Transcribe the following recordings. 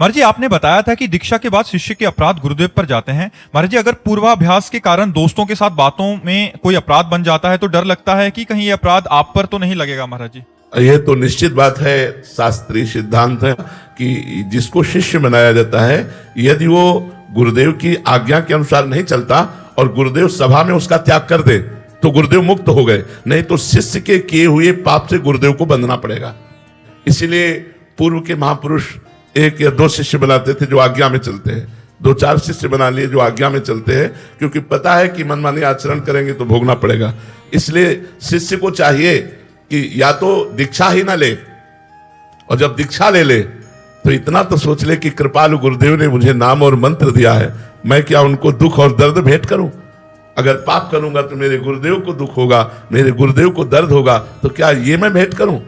महाराज जी, आपने बताया था कि दीक्षा के बाद शिष्य के अपराध गुरुदेव पर जाते हैं। महाराज जी, अगर पूर्वाभ्यास के कारण दोस्तों के साथ बातों में कोई अपराध बन जाता है तो डर लगता है कि कहीं ये अपराध आप पर तो नहीं लगेगा महाराज जी? यह तो निश्चित बात है, शास्त्रीय सिद्धांत है कि जिसको शिष्य बनाया जाता है, यदि वो गुरुदेव की आज्ञा के अनुसार नहीं चलता और गुरुदेव सभा में उसका त्याग कर दे तो गुरुदेव मुक्त हो गए, नहीं तो शिष्य के किए हुए पाप से गुरुदेव को बंधना पड़ेगा। इसीलिए पूर्व के महापुरुष 1 या 2 शिष्य बनाते थे जो आज्ञा में चलते हैं, 2-4 शिष्य बना लिए जो आज्ञा में चलते हैं, क्योंकि पता है कि मनमानी आचरण करेंगे तो भोगना पड़ेगा। इसलिए शिष्य को चाहिए कि या तो दीक्षा ही ना ले, और जब दीक्षा ले ले तो इतना तो सोच ले कि कृपालु गुरुदेव ने मुझे नाम और मंत्र दिया है, मैं क्या उनको दुख और दर्द भेंट करूं? अगर पाप करूंगा तो मेरे गुरुदेव को दुख होगा, मेरे गुरुदेव को दर्द होगा, तो क्या ये मैं भेंट करूं?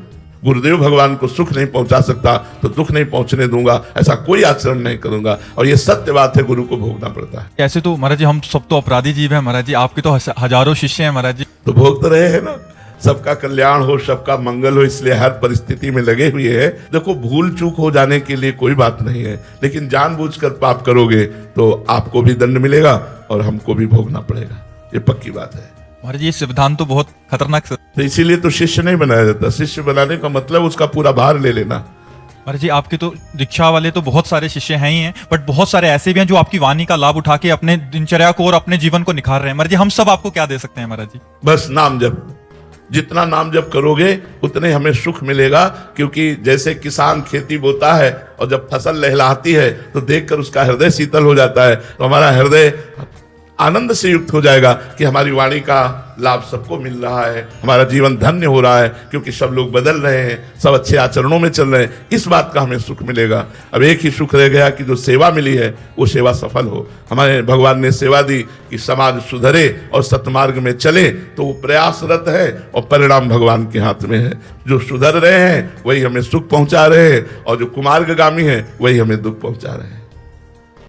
गुरुदेव भगवान को सुख नहीं पहुंचा सकता तो दुख नहीं पहुंचने दूंगा, ऐसा कोई आचरण नहीं करूंगा। और ये सत्य बात है, गुरु को भोगना पड़ता है। ऐसे तो महाराज जी हम सब तो अपराधी जीव हैं महाराज जी, आपके तो हजारों शिष्य हैं महाराज जी। तो भोग तो रहे हैं ना, सबका कल्याण हो, सबका मंगल हो, इसलिए हर परिस्थिति में लगे हुए हैं। देखो, भूल चूक हो जाने के लिए कोई बात नहीं है, लेकिन जानबूझकर पाप करोगे तो आपको भी दंड मिलेगा और हमको भी भोगना पड़ेगा, ये पक्की बात है। महाराज जी, ये सिद्धांत तो बहुत खतरनाक तो इसीलिए तो शिष्य नहीं बनाया जाता। शिष्य बनाने का मतलब उसका पूरा भार ले लेना। महाराज जी, आपके तो दीक्षा वाले तो बहुत सारे शिष्य हैं ही हैं, बट बहुत सारे ऐसे भी हैं जो आपकी वाणी का लाभ उठा के अपने दिनचर्या को और अपने जीवन को निखार रहे हैं। महाराज जी, हम सब आपको क्या दे सकते हैं महाराज जी? बस नाम जप, जितना नाम जप करोगे उतने हमें सुख मिलेगा। क्योंकि जैसे किसान खेती बोता है और जब फसल लहलहाती है तो देखकर उसका हृदय शीतल हो जाता है, तो हमारा हृदय आनंद से युक्त हो जाएगा कि हमारी वाणी का लाभ सबको मिल रहा है, हमारा जीवन धन्य हो रहा है, क्योंकि सब लोग बदल रहे हैं, सब अच्छे आचरणों में चल रहे हैं। इस बात का हमें सुख मिलेगा। अब एक ही सुख रह गया कि जो सेवा मिली है वो सेवा सफल हो। हमारे भगवान ने सेवा दी कि समाज सुधरे और सतमार्ग में चले, तो वो प्रयासरत है और परिणाम भगवान के हाथ में है। जो सुधर रहे हैं वही हमें सुख पहुंचा रहे हैं, और जो कुमार्गगामी है वही हमें दुख पहुंचा रहे हैं।